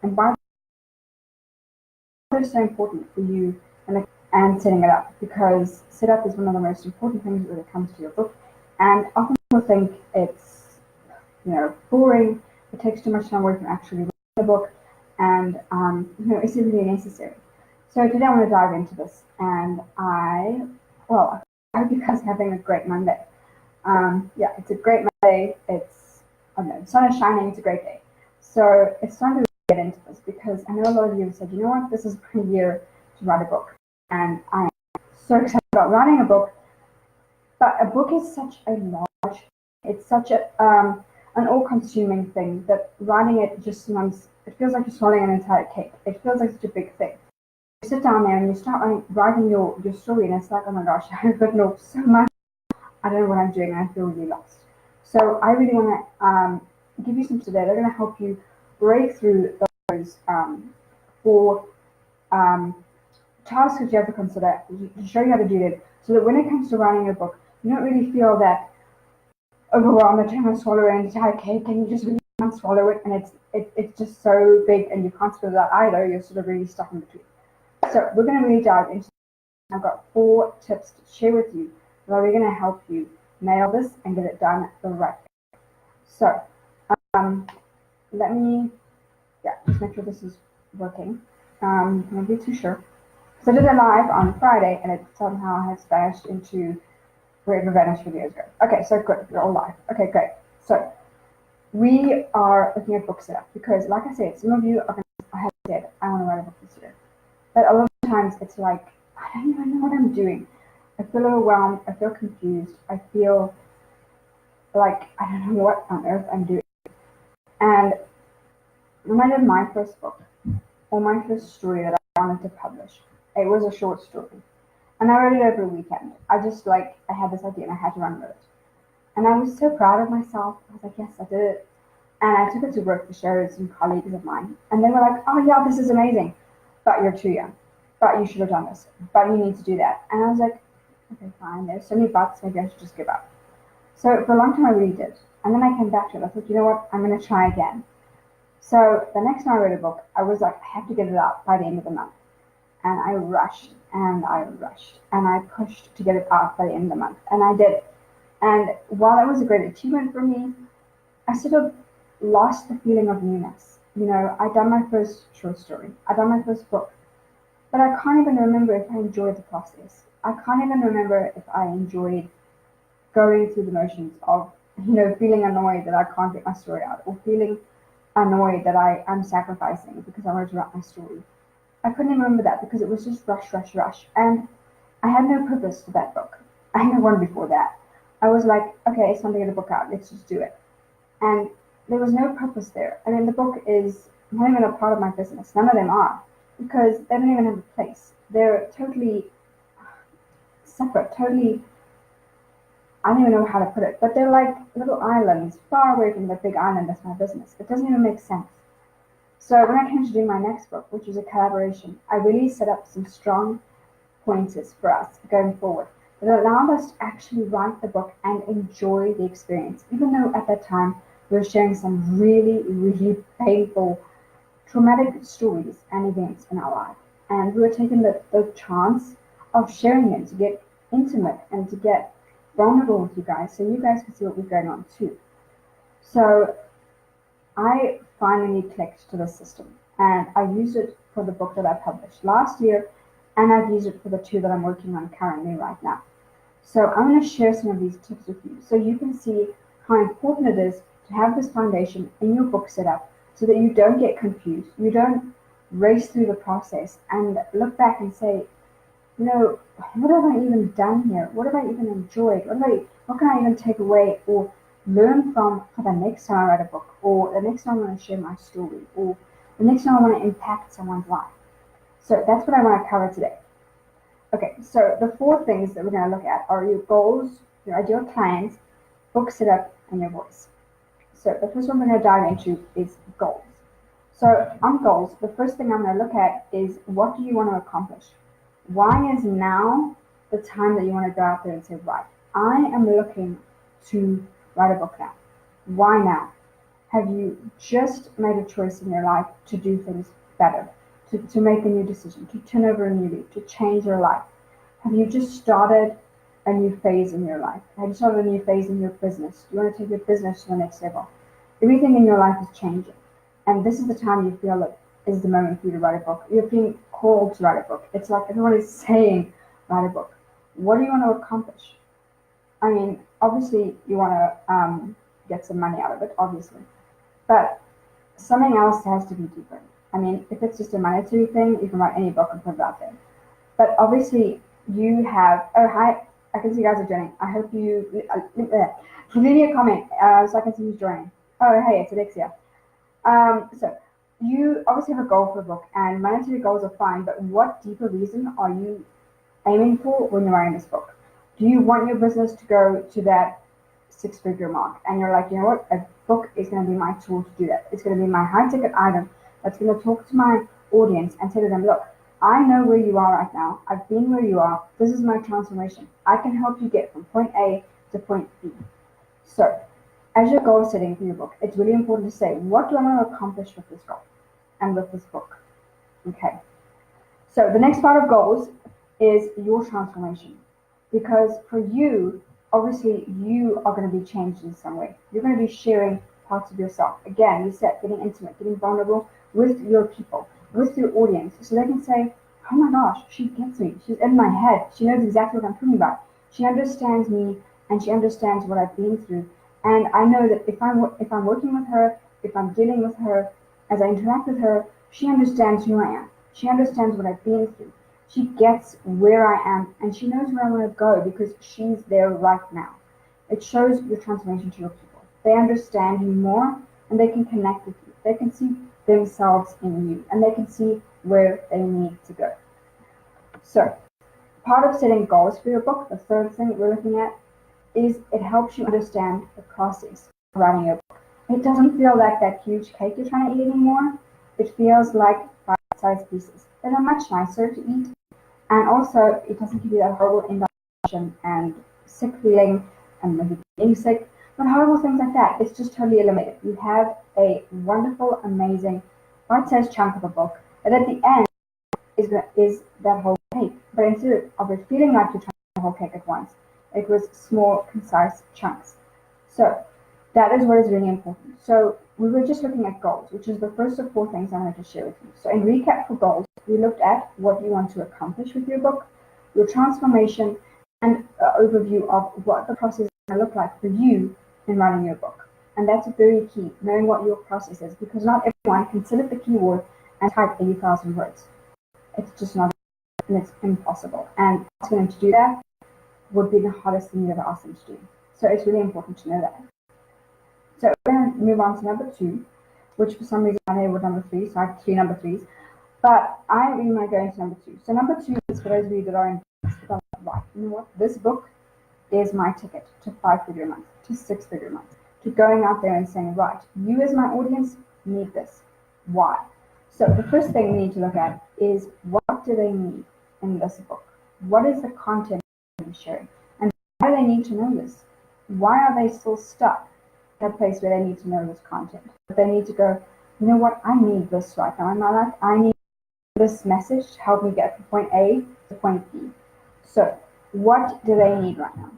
And why is it so important for you and setting it up? Because setup is one of the most important things when it comes to your book. And often people think it's boring. It takes too much time away from actually reading the book, and is it really necessary? So today I want to dive into this, and I hope you guys are having a great Monday. Yeah, it's a great Monday. I don't know, the sun is shining. It's a great day. So it's time to get into this because I know a lot of you have said, you know what, this is a year to write a book, and I'm so excited about writing a book. But a book is such a large, it's such an all-consuming thing that writing it just sometimes it feels like you're swallowing an entire cake. It feels like such a big thing. You sit down there and you start writing your story, and it's like, oh my gosh, I've written off so much. I don't know what I'm doing, and I feel really lost. So I really want to give you some today. They're going to help you break through those four um, tasks that you have to consider to show you how to do it, so that when it comes to writing a book, you don't really feel that overwhelmed that you're going to swallow an entire cake, and you just really can't swallow it, and it's just so big, and you can't spit it out either. You're sort of really stuck in between. So we're going to really dive into. I've got 4 tips to share with you that are going to help you nail this and get it done the right way. So let me just make sure this is working. I'm not be too sure. So I did it live on Friday, and it somehow has vanished into wherever vanished videos go. Okay, so good, we're all live. Okay, great. So we are looking at book setup because, like I said, some of you are going to, I have said, I want to write a book this year. But a lot of times it's like, I don't even know what I'm doing. I feel overwhelmed, I feel confused, I feel like I don't know what on earth I'm doing. And when I did my first book, or my first story that I wanted to publish, it was a short story. And I wrote it over a weekend. I had this idea and I had to run with it. And I was so proud of myself. I was like, yes, I did it. And I took it to work to share with some colleagues of mine. And they were like, oh yeah, this is amazing. But you're too young. But you should have done this. But you need to do that. And I was like, okay, fine. There's so many buts. Maybe I should just give up. So for a long time, I really did. And then I came back to it. I thought, you know what? I'm going to try again. So the next time I wrote a book, I was like, I have to get it out by the end of the month. And I rushed and I rushed and I pushed to get it out by the end of the month. And I did it. And while that was a great achievement for me, I sort of lost the feeling of newness. I'd done my first short story. I'd done my first book. But I can't even remember if I enjoyed the process. I can't even remember if I enjoyed going through the motions of, feeling annoyed that I can't get my story out, or feeling annoyed that I'm sacrificing because I wanted to write my story. I couldn't even remember that because it was just rush, rush, rush. And I had no purpose to that book. I had one before that. I was like, okay, it's time to get a book out. Let's just do it. And there was no purpose there. I mean, the book is not even a part of my business. None of them are, because they don't even have a place. They're totally separate, totally, I don't even know how to put it, but they're like little islands far away from the big island that's my business. It doesn't even make sense. So when I came to do my next book, which was a collaboration, I really set up some strong pointers for us going forward that allowed us to actually write the book and enjoy the experience, even though at that time we were sharing some really, really painful, traumatic stories and events in our life. And we were taking the chance of sharing them to get intimate and to get vulnerable with you guys so you guys could see what was going on too. So I finally clicked to the system, and I used it for the book that I published last year, and I've used it for the 2 that I'm working on currently right now. So I'm going to share some of these tips with you so you can see how important it is to have this foundation in your book setup so that you don't get confused, you don't race through the process and look back and say, what have I even done here? What have I even enjoyed? What can I even take away or learn from for the next time I write a book, or the next time I want to share my story, or the next time I want to impact someone's life? So that's what I want to cover today. Okay, so the 4 things that we're going to look at are your goals, your ideal clients, book setup, and your voice. So the first one we're going to dive into is goals. So on goals, the first thing I'm going to look at is, what do you want to accomplish? Why is now the time that you want to go out there and say, right, I am looking to write a book now. Why now? Have you just made a choice in your life to do things better, to make a new decision, to turn over a new leaf, to change your life? Have you just started a new phase in your life? Have you started a new phase in your business? Do you want to take your business to the next level? Everything in your life is changing. And this is the time you feel it is the moment for you to write a book. You're being called to write a book. It's like everyone is saying, write a book. What do you want to accomplish? I mean, obviously, you want to get some money out of it, obviously. But something else has to be deeper. I mean, if it's just a monetary thing, you can write any book and put it out there. But obviously, you have. Oh, hi. I can see you guys are joining. I hope you. Leave me a comment so I can see who's joining. Oh, hey, it's Alexia. So you obviously have a goal for a book, and monetary goals are fine, but what deeper reason are you aiming for when you're writing this book? Do you want your business to go to that six-figure mark? And you're like, you know what? A book is going to be my tool to do that. It's going to be my high-ticket item that's going to talk to my audience and say to them, look, I know where you are right now. I've been where you are. This is my transformation. I can help you get from point A to point B. So as your goal setting for your book, it's really important to say, what do I want to accomplish with this goal and with this book? Okay. So the next part of goals is your transformation. Because for you, obviously, you are going to be changed in some way. You're going to be sharing parts of yourself. Again, you said getting intimate, getting vulnerable with your people, with your audience, so they can say, oh my gosh, she gets me. She's in my head. She knows exactly what I'm talking about. She understands me and she understands what I've been through. And I know that if I'm working with her, if I'm dealing with her, as I interact with her, she understands who I am. She understands what I've been through. She gets where I am and she knows where I want to go because she's there right now. It shows your transformation to your people. They understand you more and they can connect with you. They can see themselves in you and they can see where they need to go. So, part of setting goals for your book, the third thing that we're looking at, is it helps you understand the process of writing your book. It doesn't feel like that huge cake you're trying to eat anymore. It feels like bite-sized pieces that are much nicer to eat. And also, it doesn't give you that horrible indigestion and sick feeling and maybe being sick, but horrible things like that. It's just totally eliminated. You have a wonderful, amazing, bite-sized chunk of a book that at the end is that whole cake. But instead of it feeling like you're trying the whole cake at once, it was small, concise chunks. So that is what is really important. So we were just looking at goals, which is the first of four things I wanted to share with you. So in recap for goals, we looked at what you want to accomplish with your book, your transformation, and an overview of what the process is going to look like for you in writing your book. And that's very key, knowing what your process is, because not everyone can sit at the keyboard and type 80,000 words. It's just not, and it's impossible. And asking them to do that would be the hardest thing you ever ask them to do. So it's really important to know that. So we're going to move on to number 2, which for some reason I know with number 3, so I have 3 number 3s. But I really want to go into number 2. So number 2 is for those of you that are in right, you know what? This book is my ticket to 5-figure month, to 6-figure month, to going out there and saying, right, you as my audience need this. Why? So the first thing we need to look at is, what do they need in this book? What is the content I'm sharing? And why do they need to know this? Why are they still stuck in a place where they need to know this content? But they need to go, you know what, I need this right now in my life. I need this message to help me get from point A to point B. So what do they need right now?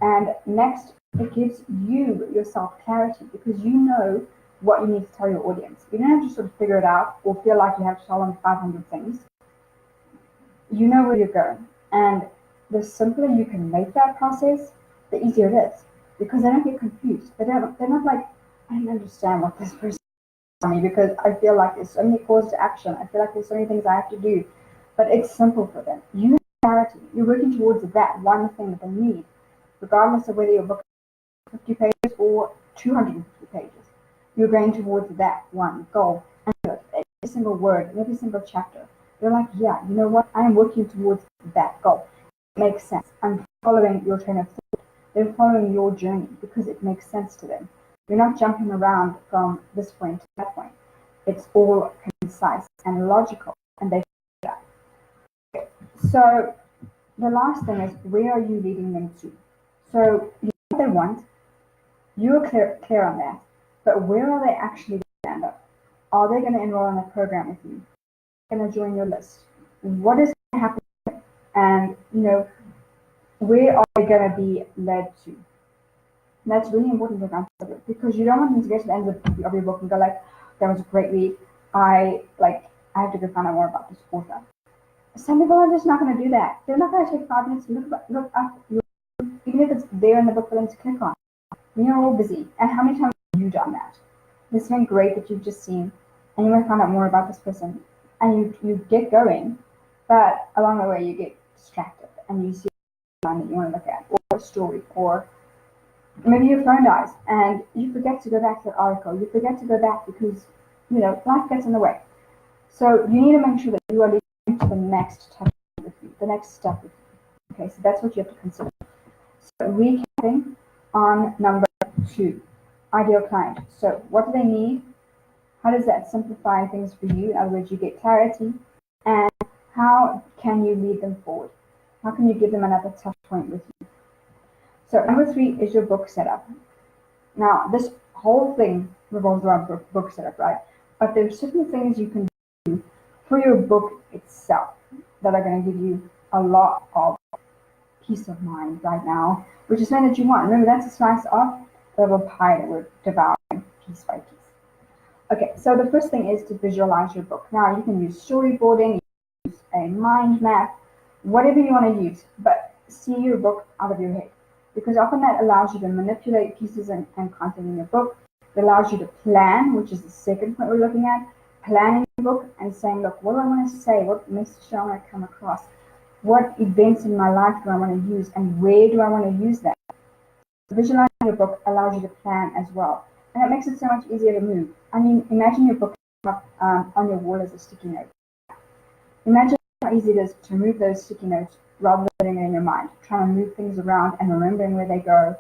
And next, it gives you yourself clarity, because you know what you need to tell your audience. You don't have to sort of figure it out or feel like you have to tell them 500 things. You know where you're going. And the simpler you can make that process, the easier it is. Because they don't get confused. They're not like, I don't understand what this person is me, because I feel like there's so many calls to action. I feel like there's so many things I have to do. But it's simple for them. You have clarity. You're working towards that one thing that they need, regardless of whether your book is 50 pages or 250 pages. You're going towards that one goal. And every single word, every single chapter, you're like, yeah, you know what? I am working towards that goal. It makes sense. I'm following your train of thought. They're following your journey because it makes sense to them. You're not jumping around from this point to that point. It's all concise and logical, and they do that. Okay. So the last thing is, where are you leading them to? So you know what they want. You're clear on that. But where are they actually going to end up? Are they going to enroll in a program with you? Going to join your list? What is going to happen? And where are they going to be led to? And that's really important to consider, because you don't want them to get to the end of your book and go like, "That was a great read. I have to go find out more about this author." Some people are just not going to do that. They're not going to take 5 minutes to look up, even if it's there in the book for them to click on. You're all busy. And how many times have you done that? This has been great that you've just seen, and you want to find out more about this person, and you get going, but along the way you get distracted, and you see a line that you want to look at, or a story, or maybe your phone dies, and you forget to go back to the article. You forget to go back because life gets in the way. So you need to make sure that you are leading to the next touch with you, the next step with you. Okay, so that's what you have to consider. So recapping on number 2, ideal client. So what do they need? How does that simplify things for you? In other words, you get clarity. And how can you lead them forward? How can you give them another touch point with you? So number 3 is your book setup. Now, this whole thing revolves around book setup, right? But there's certain things you can do for your book itself that are going to give you a lot of peace of mind right now, which is something that you want. Remember, that's a slice of the little pie that we're devouring piece by piece. Okay, so the first thing is to visualize your book. Now, you can use storyboarding, you can use a mind map, whatever you want to use, but see your book out of your head, because often that allows you to manipulate pieces and content in your book. It allows you to plan, which is the second point we're looking at, planning your book and saying, look, what do I want to say? What message do I want to come across? What events in my life do I want to use, and where do I want to use that? Visualizing your book allows you to plan as well, and it makes it so much easier to move. I mean, imagine your book up on your wall as a sticky note. Imagine how easy it is to move those sticky notes rather than putting it in your mind, trying to move things around and remembering where they go.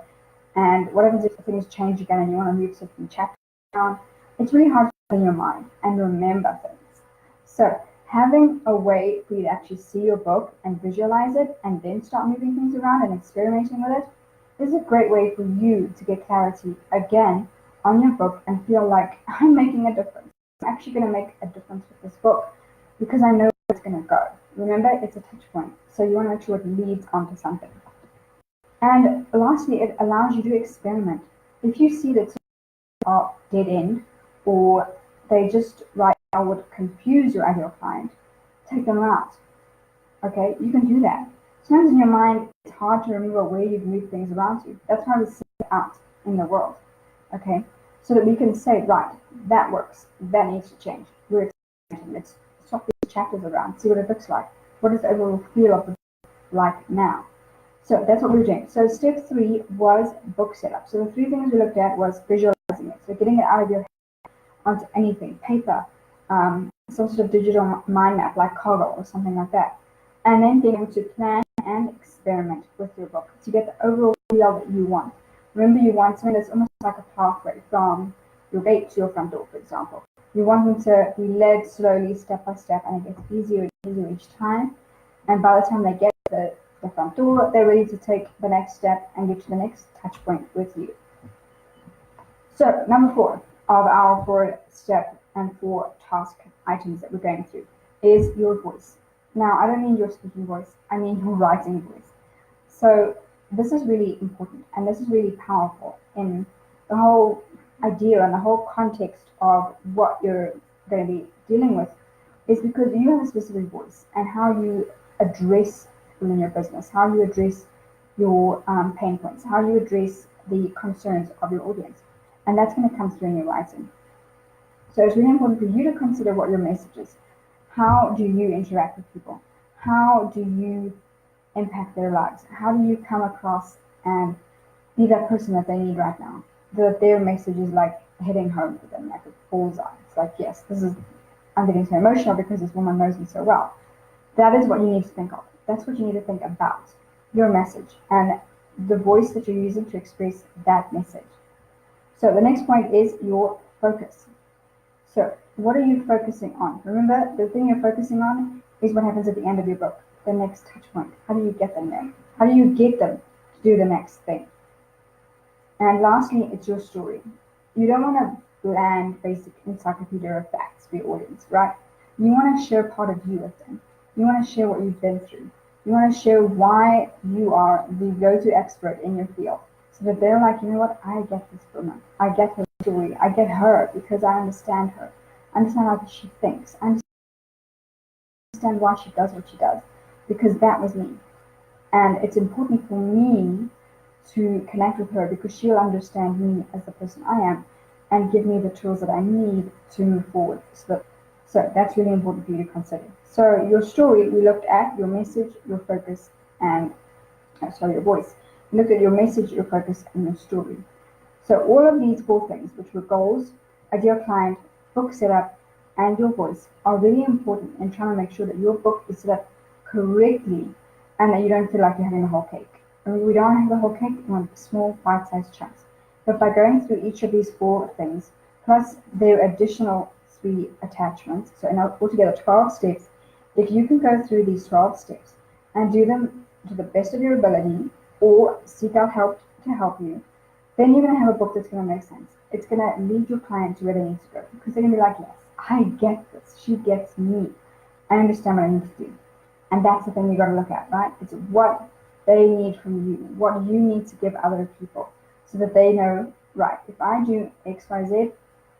And what happens if things change again and you want to move certain chapters around? It's really hard to put in your mind and remember things. So having a way for you to actually see your book and visualize it and then start moving things around and experimenting with it is a great way for you to get clarity again on your book and feel like I'm making a difference. I'm actually going to make a difference with this book because I know where it's going to go. Remember, it's a touch point, so you want to make sure it leads onto something. And lastly, it allows you to experiment. If you see that some are dead end, or they just right now would confuse your ideal client, take them out. Okay, you can do that. Sometimes in your mind, it's hard to remember where you've moved things around to. That's why we see it out in the world. Okay, so that we can say, right, that works, that needs to change. We're experimenting. Let's swap these chapters around, see what it looks like. What does the overall feel of the book like now? So that's what we're doing. So step 3 was book setup. So the 3 things we looked at was visualizing it. So getting it out of your head onto anything, paper, some sort of digital mind map like Coggle or something like that. And then being able to plan and experiment with your book to get the overall feel that you want. Remember, you want something that's almost like a pathway from your gate to your front door, for example. You want them to be led slowly, step by step, and it gets easier and easier each time. And by the time they get to the front door, they're ready to take the next step and get to the next touch point with you. So number 4 of our 4-step and 4 task items that we're going through is your voice. Now, I don't mean your speaking voice, I mean your writing voice. So this is really important, and this is really powerful in the whole idea and the whole context of what you're going to be dealing with, is because you have a specific voice, and how you address people in your business, how you address your pain points, how you address the concerns of your audience. And that's going to come through in your writing. So it's really important for you to consider what your message is. How do you interact with people? How do you impact their lives? How do you come across and be that person that they need right now? That their message is like hitting home for them, like a bullseye. It's like, yes, I'm getting so emotional because this woman knows me so well. That is what you need to think of. That's what you need to think about, your message and the voice that you're using to express that message. So the next point is your focus. So what are you focusing on? Remember, the thing you're focusing on is what happens at the end of your book, the next touch point. How do you get them there? How do you get them to do the next thing? And lastly, it's your story. You don't want to bland basic encyclopedia of facts for your audience, right? You want to share part of you with them. You want to share what you've been through. You want to share why you are the go-to expert in your field, so that they're like, you know what, I get this woman. I get her story. I get her because I understand her. I understand how she thinks. I understand why she does what she does, because that was me. And it's important for me to connect with her because she'll understand me as the person I am and give me the tools that I need to move forward. So that's really important for you to consider. So your story, we looked at your message, your focus, and your voice. We looked at your message, your focus, and your story. So all of these four things, which were goals, ideal client, book setup, and your voice, are really important in trying to make sure that your book is set up correctly and that you don't feel like you're having the whole cake. I mean, we don't have the whole cake, we want small, bite-sized chunks. But by going through each of these four things, plus their additional three attachments, so in altogether 12 steps, if you can go through these 12 steps and do them to the best of your ability or seek out help to help you, then you're going to have a book that's going to make sense. It's going to lead your client to where they need to go because they're going to be like, yes, I get this. She gets me. I understand what I need to do. And that's the thing you got to look at, right? It's what they need from you, what you need to give other people so that they know, right, if I do X, Y, Z,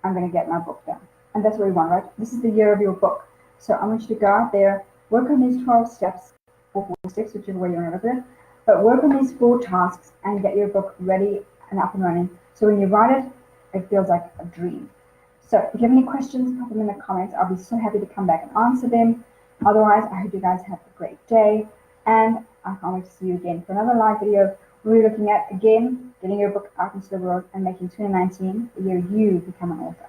I'm going to get my book done. And that's what we want, right? This is the year of your book. So I want you to go out there, work on these 12 steps, or 4 steps, whichever way you want to look at it, but work on these 4 tasks and get your book ready and up and running. So when you write it, it feels like a dream. So if you have any questions, put them in the comments. I'll be so happy to come back and answer them. Otherwise, I hope you guys have a great day. And I can't wait to see you again for another live video. We're looking at, again, getting your book out into the world and making 2019 the year you become an author.